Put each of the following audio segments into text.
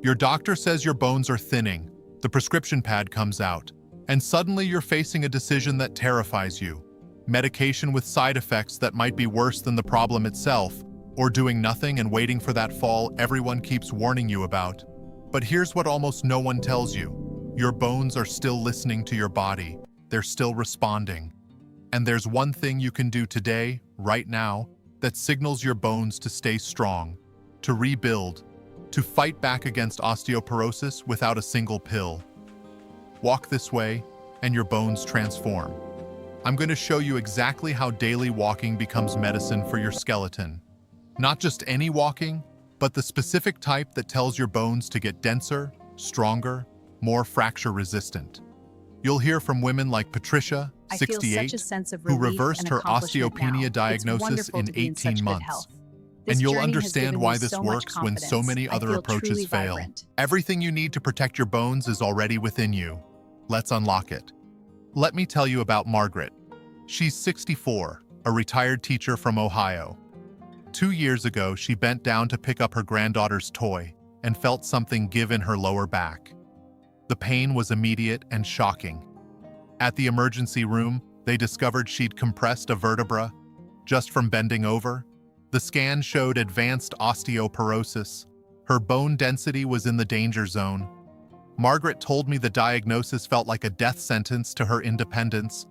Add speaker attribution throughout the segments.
Speaker 1: Your doctor says your bones are thinning, the prescription pad comes out, and suddenly you're facing a decision that terrifies you. Medication with side effects that might be worse than the problem itself, or doing nothing and waiting for that fall everyone keeps warning you about. But here's what almost no one tells you. Your bones are still listening to your body. They're still responding. And there's one thing you can do today, right now, that signals your bones to stay strong, to rebuild, to fight back against osteoporosis without a single pill. Walk this way, and your bones transform. I'm going to show you exactly how daily walking becomes medicine for your skeleton. Not just any walking, but the specific type that tells your bones to get denser, stronger, more fracture-resistant. You'll hear from women like Patricia, 68, who reversed her osteopenia diagnosis in 18 months. And you'll understand why this works when so many other approaches fail. Everything you need to protect your bones is already within you. Let's unlock it. Let me tell you about Margaret. She's 64, a retired teacher from Ohio. 2 years ago, she bent down to pick up her granddaughter's toy and felt something give in her lower back. The pain was immediate and shocking. At the emergency room, they discovered she'd compressed a vertebra just from bending over. The scan showed advanced osteoporosis. Her bone density was in the danger zone. Margaret told me the diagnosis felt like a death sentence to her independence.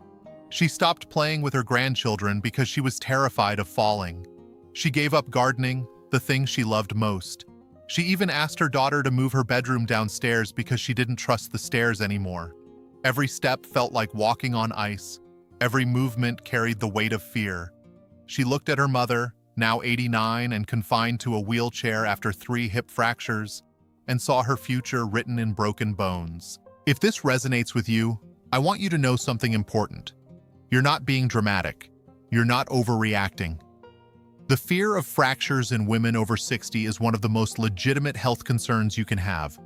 Speaker 1: She stopped playing with her grandchildren because she was terrified of falling. She gave up gardening, the thing she loved most. She even asked her daughter to move her bedroom downstairs because she didn't trust the stairs anymore. Every step felt like walking on ice. Every movement carried the weight of fear. She looked at her mother, now 89 and confined to a wheelchair after 3 hip fractures, and saw her future written in broken bones. If this resonates with you, I want you to know something important. You're not being dramatic. You're not overreacting. The fear of fractures in women over 60 is one of the most legitimate health concerns you can have.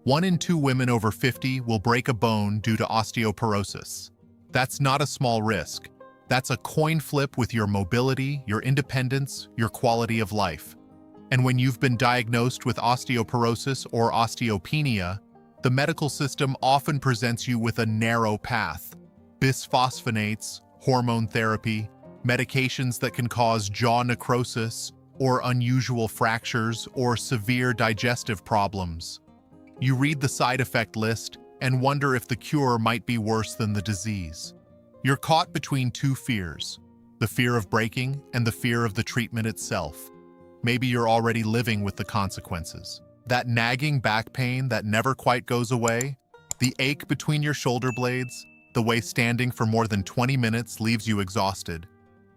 Speaker 1: 1 in 2 women over 50 will break a bone due to osteoporosis. That's not a small risk. That's a coin flip with your mobility, your independence, your quality of life. And when you've been diagnosed with osteoporosis or osteopenia, the medical system often presents you with a narrow path. Bisphosphonates, hormone therapy, medications that can cause jaw necrosis or unusual fractures or severe digestive problems. You read the side effect list and wonder if the cure might be worse than the disease. You're caught between 2 fears, the fear of breaking and the fear of the treatment itself. Maybe you're already living with the consequences. That nagging back pain that never quite goes away, the ache between your shoulder blades, the way standing for more than 20 minutes leaves you exhausted.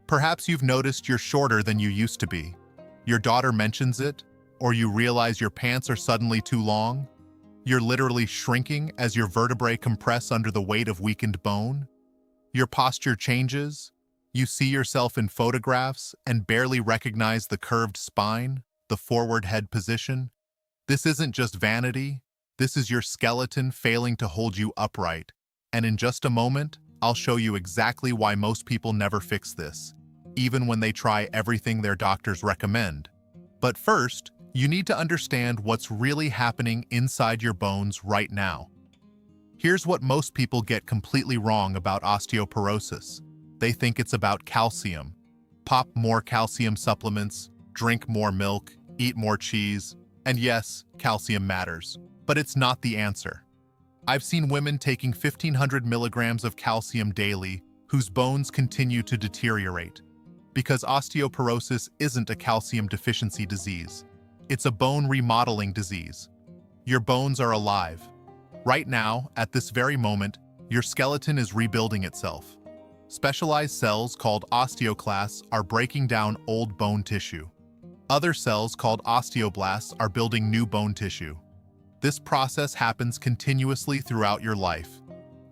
Speaker 1: Perhaps you've noticed you're shorter than you used to be. Your daughter mentions it, or you realize your pants are suddenly too long. You're literally shrinking as your vertebrae compress under the weight of weakened bone. Your posture changes. You see yourself in photographs and barely recognize the curved spine, the forward head position. This isn't just vanity. This is your skeleton failing to hold you upright. And in just a moment, I'll show you exactly why most people never fix this, even when they try everything their doctors recommend. But first, you need to understand what's really happening inside your bones right now. Here's what most people get completely wrong about osteoporosis. They think it's about calcium. Pop more calcium supplements, drink more milk, eat more cheese, and yes, calcium matters, but it's not the answer. I've seen women taking 1,500 milligrams of calcium daily whose bones continue to deteriorate, because osteoporosis isn't a calcium deficiency disease. It's a bone remodeling disease. Your bones are alive. Right now, at this very moment, your skeleton is rebuilding itself. Specialized cells called osteoclasts are breaking down old bone tissue. Other cells called osteoblasts are building new bone tissue. This process happens continuously throughout your life.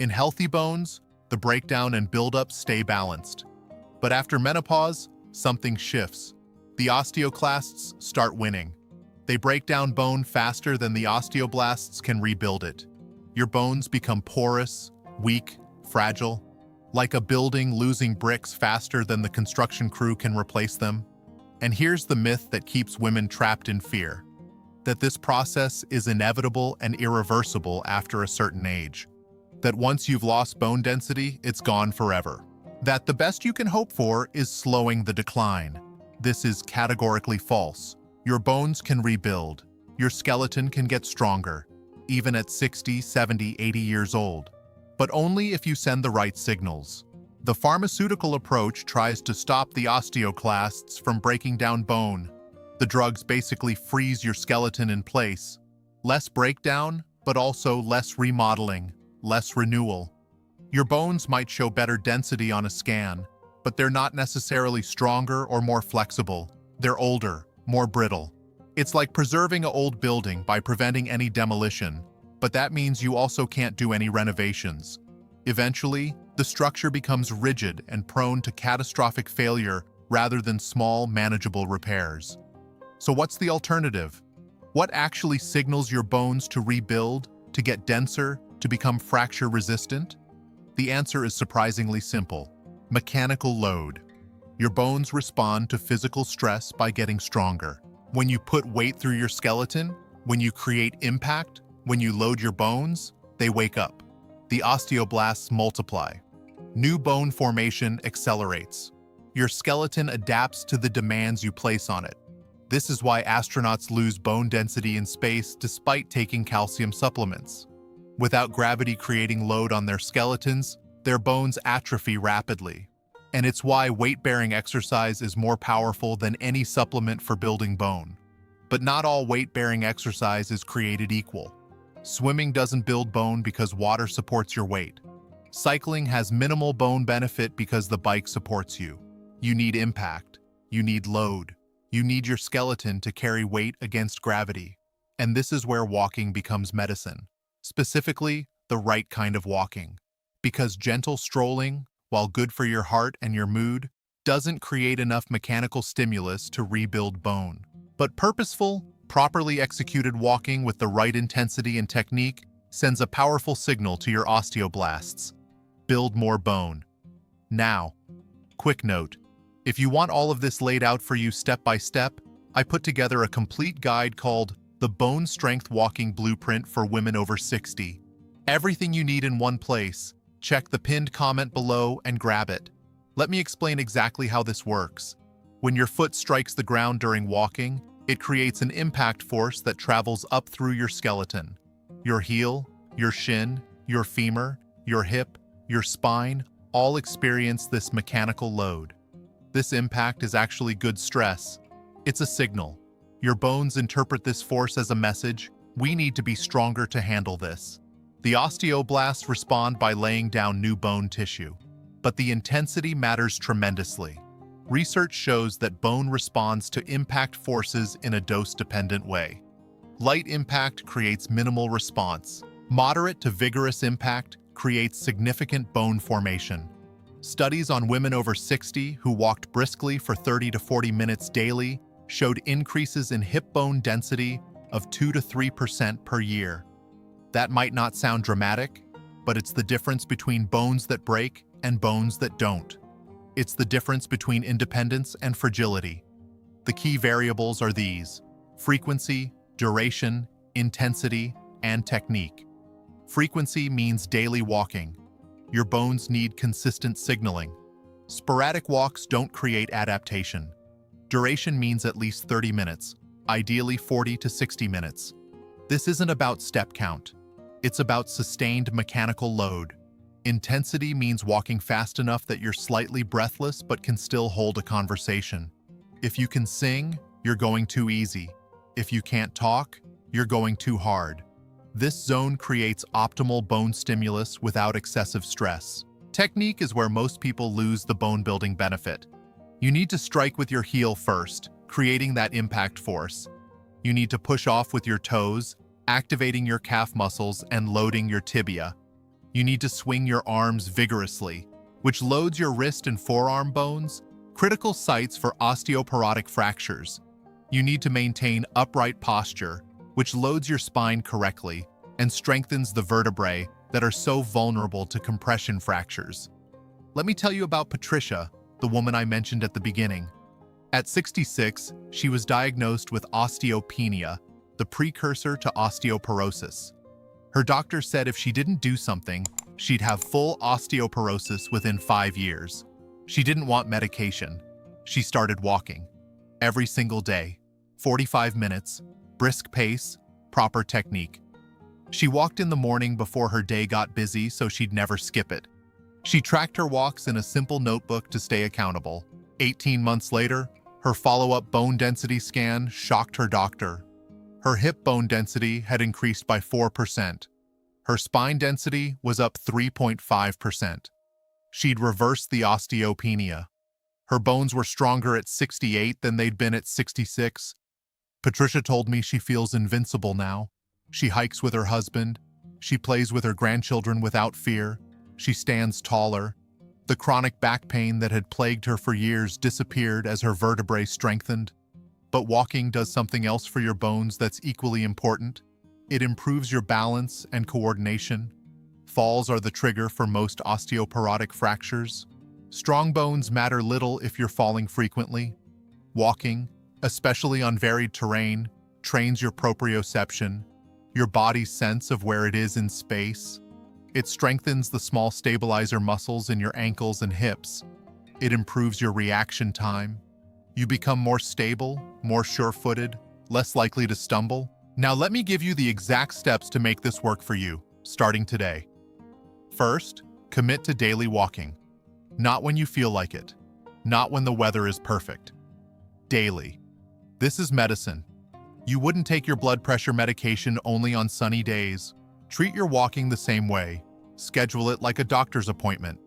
Speaker 1: In healthy bones, the breakdown and buildup stay balanced. But after menopause, something shifts. The osteoclasts start winning. They break down bone faster than the osteoblasts can rebuild it. Your bones become porous, weak, fragile, like a building losing bricks faster than the construction crew can replace them. And here's the myth that keeps women trapped in fear. that this process is inevitable and irreversible after a certain age, that once you've lost bone density, it's gone forever, that the best you can hope for is slowing the decline. This is categorically false. Your bones can rebuild. Your skeleton can get stronger, even at 60, 70, 80 years old, but only if you send the right signals. The pharmaceutical approach tries to stop the osteoclasts from breaking down bone. The drugs basically freeze your skeleton in place. Less breakdown, but also less remodeling, less renewal. Your bones might show better density on a scan, but they're not necessarily stronger or more flexible. They're older, more brittle. It's like preserving an old building by preventing any demolition, but that means you also can't do any renovations. Eventually, the structure becomes rigid and prone to catastrophic failure rather than small, manageable repairs. So what's the alternative? What actually signals your bones to rebuild, to get denser, to become fracture-resistant? The answer is surprisingly simple: mechanical load. Your bones respond to physical stress by getting stronger. When you put weight through your skeleton, when you create impact, when you load your bones, they wake up. The osteoblasts multiply. New bone formation accelerates. Your skeleton adapts to the demands you place on it. This is why astronauts lose bone density in space despite taking calcium supplements. Without gravity creating load on their skeletons, their bones atrophy rapidly. And it's why weight-bearing exercise is more powerful than any supplement for building bone. But not all weight-bearing exercise is created equal. Swimming doesn't build bone because water supports your weight. Cycling has minimal bone benefit because the bike supports you. You need impact. You need load. You need your skeleton to carry weight against gravity. And this is where walking becomes medicine. Specifically, the right kind of walking. Because gentle strolling, while good for your heart and your mood, doesn't create enough mechanical stimulus to rebuild bone. But purposeful, properly executed walking with the right intensity and technique sends a powerful signal to your osteoblasts. Build more bone. Now, quick note, if you want all of this laid out for you step by step, I put together a complete guide called The Bone Strength Walking Blueprint for Women Over 60. Everything you need in one place. Check the pinned comment below and grab it. Let me explain exactly how this works. When your foot strikes the ground during walking, it creates an impact force that travels up through your skeleton. Your heel, your shin, your femur, your hip, your spine all experience this mechanical load. This impact is actually good stress. It's a signal. Your bones interpret this force as a message: we need to be stronger to handle this. The osteoblasts respond by laying down new bone tissue, but the intensity matters tremendously. Research shows that bone responds to impact forces in a dose-dependent way. Light impact creates minimal response. Moderate to vigorous impact creates significant bone formation. Studies on women over 60 who walked briskly for 30 to 40 minutes daily showed increases in hip bone density of 2 to 3% per year. That might not sound dramatic, but it's the difference between bones that break and bones that don't. It's the difference between independence and fragility. The key variables are these: frequency, duration, intensity, and technique. Frequency means daily walking. Your bones need consistent signaling. Sporadic walks don't create adaptation. Duration means at least 30 minutes, ideally 40 to 60 minutes. This isn't about step count. It's about sustained mechanical load. Intensity means walking fast enough that you're slightly breathless but can still hold a conversation. If you can sing, you're going too easy. If you can't talk, you're going too hard. This zone creates optimal bone stimulus without excessive stress. Technique is where most people lose the bone-building benefit. You need to strike with your heel first, creating that impact force. You need to push off with your toes, activating your calf muscles and loading your tibia. You need to swing your arms vigorously, which loads your wrist and forearm bones, critical sites for osteoporotic fractures. You need to maintain upright posture, which loads your spine correctly and strengthens the vertebrae that are so vulnerable to compression fractures. Let me tell you about Patricia, the woman I mentioned at the beginning. At 66, she was diagnosed with osteopenia, the precursor to osteoporosis. Her doctor said if she didn't do something, she'd have full osteoporosis within 5 years. She didn't want medication. She started walking. Every single day, 45 minutes, brisk pace, proper technique. She walked in the morning before her day got busy so she'd never skip it. She tracked her walks in a simple notebook to stay accountable. 18 months later, her follow-up bone density scan shocked her doctor. Her hip bone density had increased by 4%. Her spine density was up 3.5%. She'd reversed the osteopenia. Her bones were stronger at 68 than they'd been at 66. Patricia told me she feels invincible now. She hikes with her husband. She plays with her grandchildren without fear. She stands taller. The chronic back pain that had plagued her for years disappeared as her vertebrae strengthened. But walking does something else for your bones that's equally important. It improves your balance and coordination. Falls are the trigger for most osteoporotic fractures. Strong bones matter little if you're falling frequently. Walking, especially on varied terrain, trains your proprioception, your body's sense of where it is in space. It strengthens the small stabilizer muscles in your ankles and hips. It improves your reaction time. You become more stable, more sure-footed, less likely to stumble. Now let me give you the exact steps to make this work for you, starting today. First, commit to daily walking. Not when you feel like it. Not when the weather is perfect. Daily. This is medicine. You wouldn't take your blood pressure medication only on sunny days. Treat your walking the same way. Schedule it like a doctor's appointment.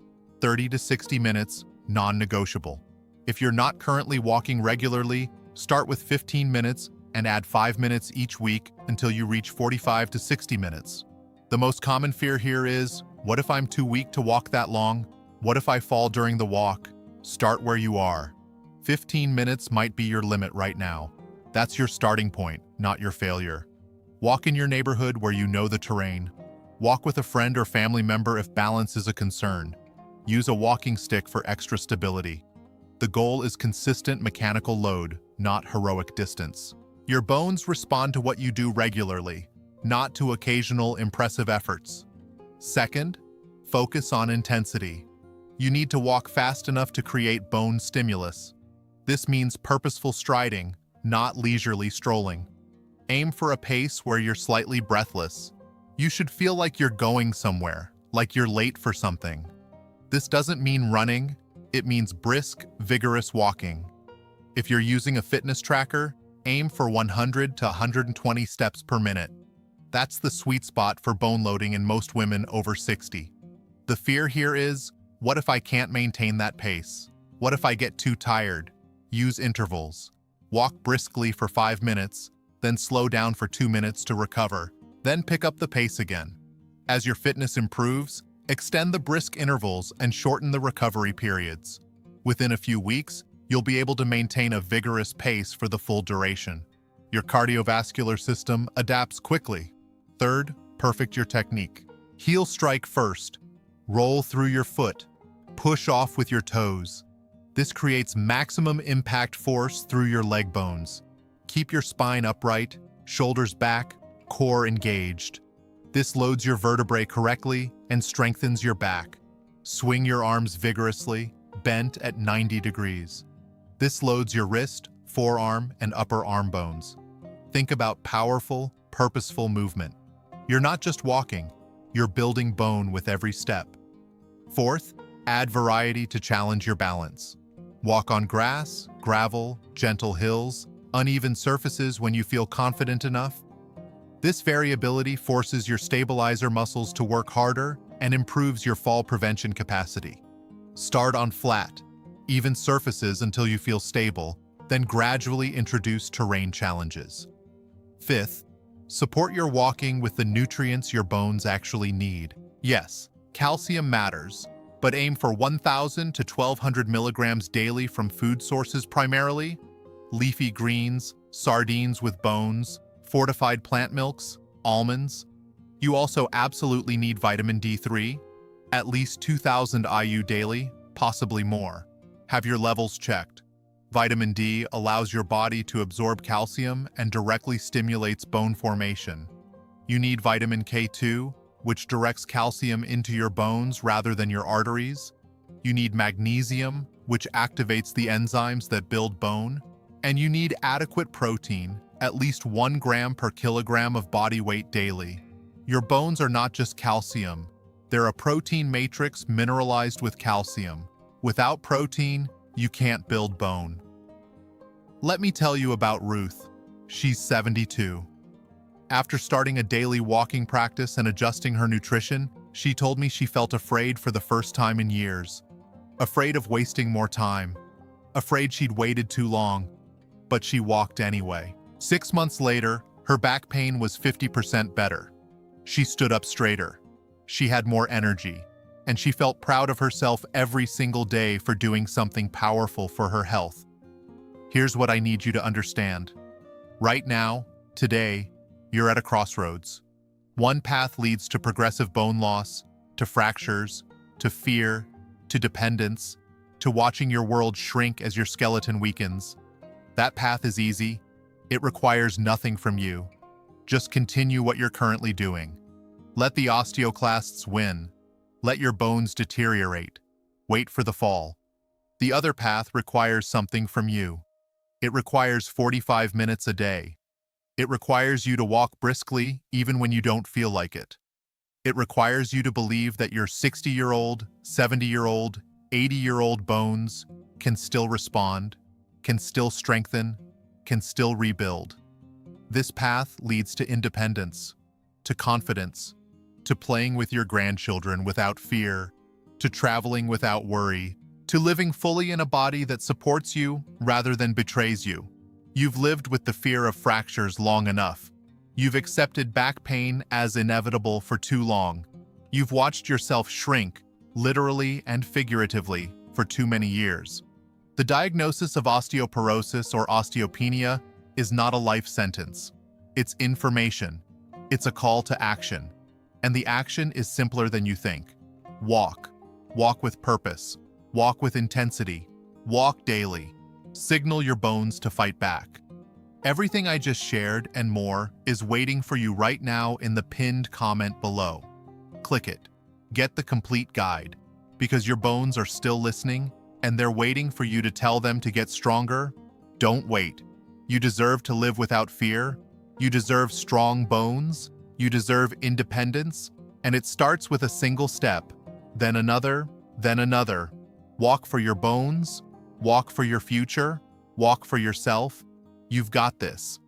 Speaker 1: 30 to 60 minutes, non-negotiable. If you're not currently walking regularly, start with 15 minutes and add 5 minutes each week until you reach 45 to 60 minutes. The most common fear here is, what if I'm too weak to walk that long? What if I fall during the walk? Start where you are. 15 minutes might be your limit right now. That's your starting point, not your failure. Walk in your neighborhood where you know the terrain. Walk with a friend or family member if balance is a concern. Use a walking stick for extra stability. The goal is consistent mechanical load, not heroic distance. Your bones respond to what you do regularly, not to occasional impressive efforts. Second, focus on intensity. You need to walk fast enough to create bone stimulus. This means purposeful striding, not leisurely strolling. Aim for a pace where you're slightly breathless. You should feel like you're going somewhere, like you're late for something. This doesn't mean running, it means brisk, vigorous walking. If you're using a fitness tracker, aim for 100 to 120 steps per minute. That's the sweet spot for bone loading in most women over 60. The fear here is, what if I can't maintain that pace? What if I get too tired? Use intervals. Walk briskly for 5 minutes, then slow down for 2 minutes to recover, then pick up the pace again. As your fitness improves, extend the brisk intervals and shorten the recovery periods. Within a few weeks, you'll be able to maintain a vigorous pace for the full duration. Your cardiovascular system adapts quickly. Third, perfect your technique. Heel strike first. Roll through your foot. Push off with your toes. This creates maximum impact force through your leg bones. Keep your spine upright, shoulders back, core engaged. This loads your vertebrae correctly and strengthens your back. Swing your arms vigorously, bent at 90 degrees. This loads your wrist, forearm, and upper arm bones. Think about powerful, purposeful movement. You're not just walking, you're building bone with every step. Fourth, add variety to challenge your balance. Walk on grass, gravel, gentle hills, uneven surfaces when you feel confident enough. This variability forces your stabilizer muscles to work harder and improves your fall prevention capacity. Start on flat, even surfaces until you feel stable, then gradually introduce terrain challenges. Fifth, support your walking with the nutrients your bones actually need. Yes, calcium matters, but aim for 1,000 to 1,200 milligrams daily from food sources primarily: leafy greens, sardines with bones, fortified plant milks, almonds. You also absolutely need vitamin D3, at least 2,000 IU daily, possibly more. Have your levels checked. Vitamin D allows your body to absorb calcium and directly stimulates bone formation. You need vitamin K2, which directs calcium into your bones rather than your arteries. You need magnesium, which activates the enzymes that build bone. And you need adequate protein, at least 1 gram per kilogram of body weight daily. Your bones are not just calcium. They're a protein matrix mineralized with calcium. Without protein, you can't build bone. Let me tell you about Ruth. She's 72. After starting a daily walking practice and adjusting her nutrition, she told me she felt afraid for the first time in years. Afraid of wasting more time. Afraid she'd waited too long. But she walked anyway. 6 months later, her back pain was 50% better. She stood up straighter. She had more energy. And she felt proud of herself every single day for doing something powerful for her health. Here's what I need you to understand. Right now, today, you're at a crossroads. One path leads to progressive bone loss, to fractures, to fear, to dependence, to watching your world shrink as your skeleton weakens. That path is easy. It requires nothing from you. Just continue what you're currently doing. Let the osteoclasts win. Let your bones deteriorate. Wait for the fall. The other path requires something from you. It requires 45 minutes a day. It requires you to walk briskly even when you don't feel like it. It requires you to believe that your 60-year-old, 70-year-old, 80-year-old bones can still respond, can still strengthen, can still rebuild. This path leads to independence, to confidence, to playing with your grandchildren without fear, to traveling without worry, to living fully in a body that supports you rather than betrays you. You've lived with the fear of fractures long enough. You've accepted back pain as inevitable for too long. You've watched yourself shrink, literally and figuratively, for too many years. The diagnosis of osteoporosis or osteopenia is not a life sentence. It's information. It's a call to action. And the action is simpler than you think. Walk. Walk with purpose. Walk with intensity. Walk daily. Signal your bones to fight back. Everything I just shared and more is waiting for you right now in the pinned comment below. Click it. Get the complete guide, because your bones are still listening and they're waiting for you to tell them to get stronger. Don't wait. You deserve to live without fear. You deserve strong bones. You deserve independence, and it starts with a single step, then another, then another. Walk for your bones, walk for your future, walk for yourself. You've got this.